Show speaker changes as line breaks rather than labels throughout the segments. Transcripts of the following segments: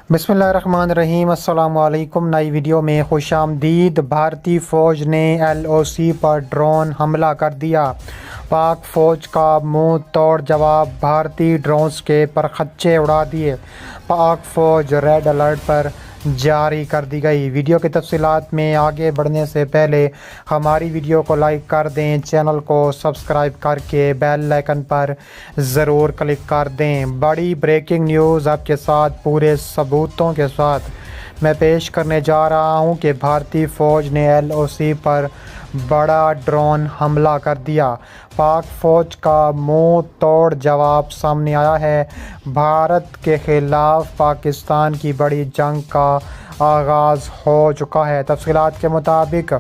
बिस्मिल्लाहिर्रहमानिर्रहीम। अस्सलाम वालेकुम। नई वीडियो में खुश आमदीद। भारतीय फ़ौज ने LOC पर ड्रोन हमला कर दिया। पाक फ़ौज का मुंह तोड़ जवाब, भारतीय ड्रोन्स के परखच्चे उड़ा दिए। पाक फ़ौज रेड अलर्ट पर जारी कर दी गई। वीडियो की तफसीलात में आगे बढ़ने से पहले हमारी वीडियो को लाइक कर दें, चैनल को सब्सक्राइब करके बेल आइकन पर ज़रूर क्लिक कर दें। बड़ी ब्रेकिंग न्यूज़ आपके साथ पूरे सबूतों के साथ मैं पेश करने जा रहा हूं कि भारतीय फ़ौज ने LOC पर बड़ा ड्रोन हमला कर दिया। पाक फ़ौज का मुंह तोड़ जवाब सामने आया है। भारत के ख़िलाफ़ पाकिस्तान की बड़ी जंग का आगाज़ हो चुका है। तफसीलात के मुताबिक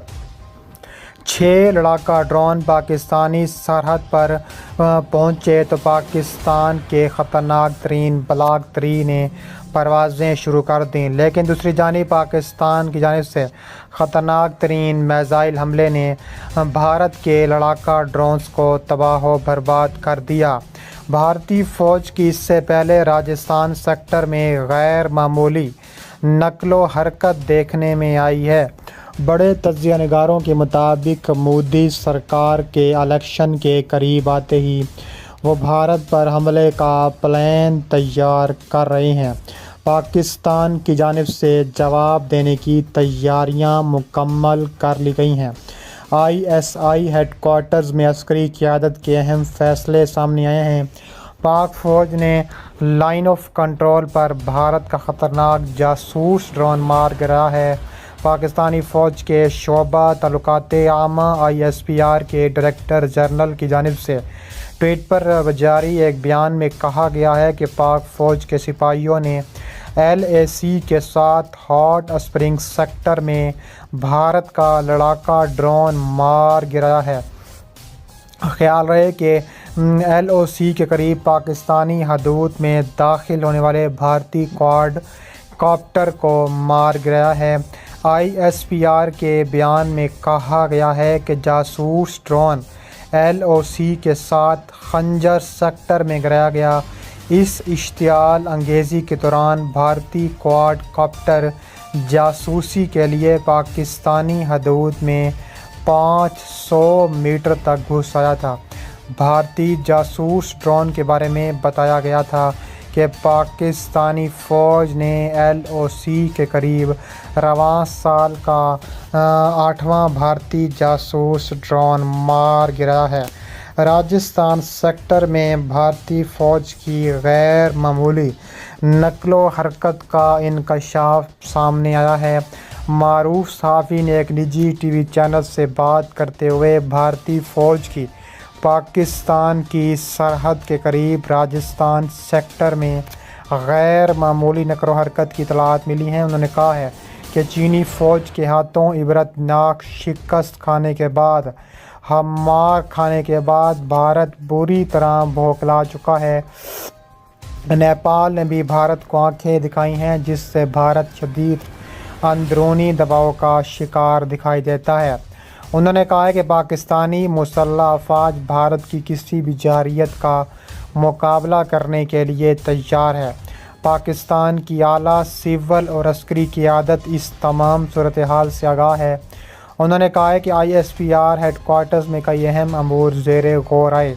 6 लड़ाका ड्रोन पाकिस्तानी सरहद पर पहुँचे तो पाकिस्तान के ख़तरनाक तरीन ब्लॉक 3 ने परवाज़ें शुरू कर दी, लेकिन दूसरी जानिब पाकिस्तान की जानिब से ख़तरनाक तरीन मिसाइल हमले ने भारत के लड़ाका ड्रोन्स को तबाह व बर्बाद कर दिया। भारतीय फ़ौज की इससे पहले राजस्थान सेक्टर में गैर मामूली नकलो हरकत देखने में आई है। बड़े तज्ज़िया निगारों के मुताबिक मोदी सरकार के इलेक्शन के करीब आते ही वो भारत पर हमले का प्लान तैयार कर रहे हैं। पाकिस्तान की जानिब से जवाब देने की तैयारियां मुकम्मल कर ली गई हैं। ISI हेडक्वार्टर्स में अस्करी क़यादत के अहम फैसले सामने आए हैं। पाक फ़ौज ने लाइन ऑफ कंट्रोल पर भारत का ख़तरनाक जासूस ड्रोन मार गिराया है। पाकिस्तानी फ़ौज के शोबा ताल्लुकाते आमा ISPR के डायरेक्टर जनरल की जानिब से ट्वीट पर जारी एक बयान में कहा गया है कि पाक फ़ौज के सिपाहियों ने LAC के साथ हॉट स्प्रिंग सेक्टर में भारत का लड़ाका ड्रोन मार गिराया है। ख्याल रहे कि LOC के करीब पाकिस्तानी हदूद में दाखिल होने वाले भारतीय क्वाड कॉप्टर को मार गिराया है। ISPR के बयान में कहा गया है कि जासूस ड्रोन LOC के साथ खंजर सेक्टर में गिराया गया। इस इश्तियाल अंगेज़ी के दौरान भारतीय क्वाड कॉप्टर जासूसी के लिए पाकिस्तानी हदूद में 500 मीटर तक घुस आया था। भारतीय जासूस ड्रोन के बारे में बताया गया था कि पाकिस्तानी फ़ौज ने LOC के करीब रवां साल का 8वां भारतीय जासूस ड्रोन मार गिराया है। राजस्थान सेक्टर में भारतीय फ़ौज की गैर मामूली नकलो हरकत का इंकशाफ सामने आया है। मारूफ सहाफ़ी ने एक निजी TV चैनल से बात करते हुए भारतीय फ़ौज की पाकिस्तान की सरहद के करीब राजस्थान सेक्टर में गैर मामूली नकलो हरकत की इतलात मिली हैं। उन्होंने कहा है कि चीनी फ़ौज के हाथों इबरतनाक शिकस्त खाने के बाद मार खाने के बाद भारत बुरी तरह बौखला चुका है। नेपाल ने भी भारत को आंखें दिखाई हैं, जिससे भारत शदीद अंदरूनी दबाव का शिकार दिखाई देता है। उन्होंने कहा है कि पाकिस्तानी मुसल्लह अफवाज भारत की किसी भी जारियत का मुकाबला करने के लिए तैयार है। पाकिस्तान की आला सिविल और अस्करी क़यादत इस तमाम सूरत हाल से आगाह है। उन्होंने कहा है कि ISPR हेडक्वार्टर्स में कई अहम अमूर ज़ेरे गौर आए।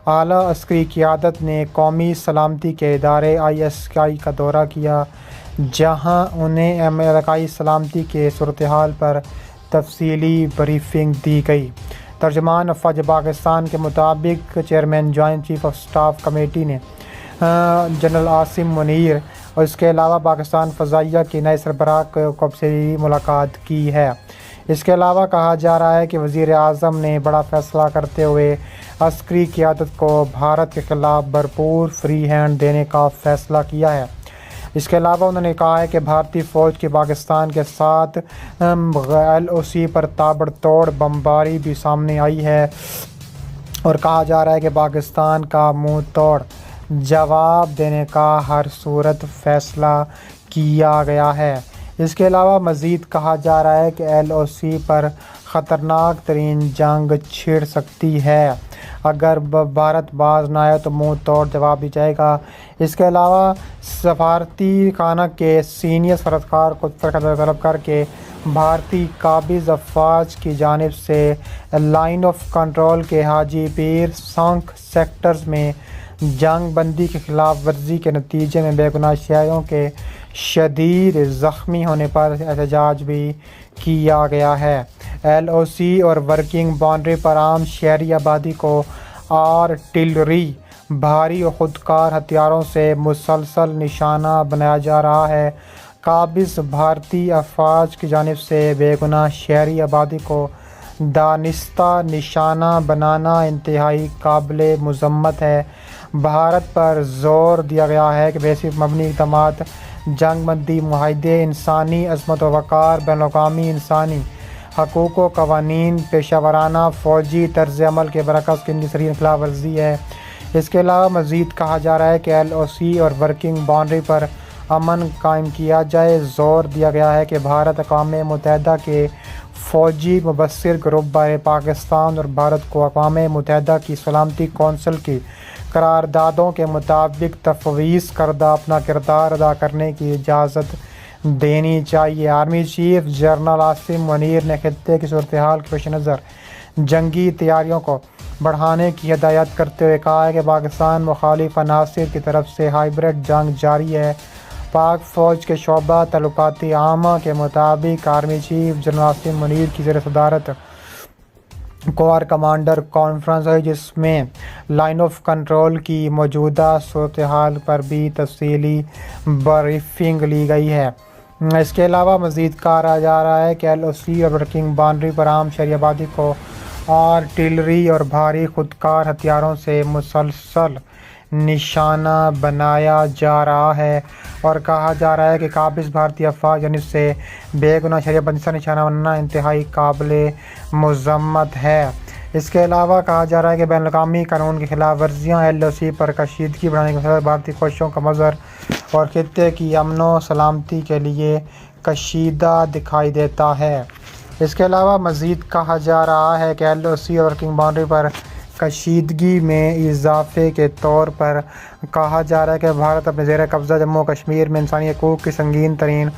आला अस्करी क़यादत ने कौमी सलामती के इदारे ISI का दौरा किया, जहां उन्हें अमेरिकाई सलामती के सूरत हाल पर तफसीली ब्रीफिंग दी गई। तर्जमान अफवाज पाकिस्तान के मुताबिक chairman joint chief of staff committee ने जनरल आसिम मुनीर और इसके अलावा पाकिस्तान फ़ज़ाइया के नए सरबराह को से मुलाकात की है। इसके अलावा कहा जा रहा है कि वज़ीर आज़म ने बड़ा फ़ैसला करते हुए अस्करी क़यादत को भारत के ख़िलाफ़ भरपूर फ्री हैंड देने का फ़ैसला किया है। इसके अलावा उन्होंने कहा है कि भारतीय फ़ौज की पाकिस्तान के साथ LOC पर ताबड़तोड़ बमबारी भी सामने आई है और कहा जा रहा है कि पाकिस्तान का मुंह तोड़ जवाब देने का हर सूरत फ़ैसला किया गया है। इसके अलावा मज़ीद कहा जा रहा है कि LOC पर ख़तरनाक तरीन जंग छिड़ सकती है। اگر بھارت باز نہ آئے تو منہ توڑ جواب دی جائے گا۔ اس کے علاوہ سفارتی خانہ کے سینئر سرکار کو طلب کر کے بھارتی قابض افواج کی جانب سے لائن آف کنٹرول کے حاجی پیر سنگھ سیکٹرز میں جنگ بندی کی خلاف ورزی کے نتیجے میں بے گناہ شہریوں کے شدید زخمی ہونے پر احتجاج بھی کیا گیا ہے۔ LOC اور ورکنگ باؤنڈری پر عام شہری آبادی کو آرٹلری، بھاری و خودکار ہتھیاروں سے مسلسل نشانہ بنایا جا رہا ہے۔ قابض بھارتی افواج کی جانب سے بے گناہ شہری آبادی کو دانستہ نشانہ بنانا انتہائی قابل مذمت ہے۔ بھارت پر زور دیا گیا ہے کہ بیسک مبنی اقدامات، جنگ بندی معاہدے، انسانی عظمت و وقار، بین الاقوامی انسانی حقوق و قوانین، پیشہ ورانہ فوجی طرز عمل کے برعکس گنتی ترین خلاف ورزی ہے۔ اس کے علاوہ مزید کہا جا رہا ہے کہ LOC اور ورکنگ باؤنڈری پر امن قائم کیا جائے۔ زور دیا گیا ہے کہ بھارت اقوام متحدہ کے فوجی مبصر گروپ برائے پاکستان اور بھارت کو اقوام متحدہ کی سلامتی کونسل کی قراردادوں کے مطابق تفویض کردہ اپنا کردار ادا کرنے کی اجازت دینی چاہیے۔ Army chief general Asim Munir نے خطے کی صورتحال کے پیش نظر جنگی تیاریوں کو بڑھانے کی ہدایت کرتے ہوئے کہا ہے کہ پاکستان مخالف عناصر کی طرف سے ہائبرڈ جنگ جاری ہے۔ پاک فوج کے شعبہ تعلقات عامہ کے مطابق army chief general Asim Munir کی زیر صدارت کور کمانڈر کانفرنس ہوئی، جس میں لائن آف کنٹرول کی موجودہ صورتحال پر بھی تفصیلی بریفنگ لی گئی ہے۔ اس کے علاوہ مزید کہا جا رہا ہے کہ LOC اور ورکنگ باؤنڈری پر عام شہری آبادی کو آرٹلری اور بھاری خودکار ہتھیاروں سے مسلسل نشانہ بنایا جا رہا ہے، اور کہا جا رہا ہے کہ قابض بھارتی افواج جانب سے بے گناہ شہری آبادی سے نشانہ بنانا انتہائی قابل مذمت ہے۔ اس کے علاوہ کہا جا رہا ہے کہ بین الاقوامی قانون کی خلاف ورزیاں LOC پر کشیدگی بڑھانے کے مسئلہ بھارتی کوششوں کا مظہر اور خطے کی امن و سلامتی کے لیے کشیدہ دکھائی دیتا ہے۔ اس کے علاوہ مزید کہا جا رہا ہے کہ LOC اور ورکنگ باؤنڈری پر کشیدگی میں اضافے کے طور پر کہا جا رہا ہے کہ بھارت اپنے زیر قبضہ جموں و کشمیر میں انسانی حقوق کی سنگین ترین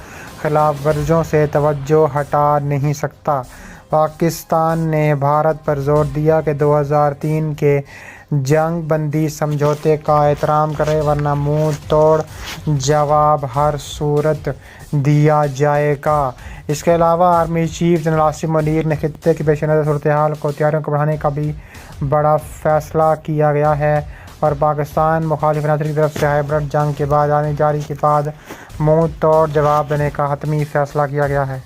خلاف ورزیوں سے توجہ ہٹا نہیں سکتا۔ پاکستان نے بھارت پر زور دیا کہ 2003 کے جنگ بندی سمجھوتے کا احترام کرے، ورنہ منہ توڑ جواب ہر صورت دیا جائے گا۔ اس کے علاوہ army chief general Asim Munir نے خطے کی پیش نظر صورتحال کو تیاریوں کو بڑھانے کا بھی بڑا فیصلہ کیا گیا ہے، اور پاکستان مخالف عناصر کی طرف سے ہائبرڈ جنگ کے بعد جاری کے بعد منہ توڑ جواب دینے کا حتمی فیصلہ کیا گیا ہے۔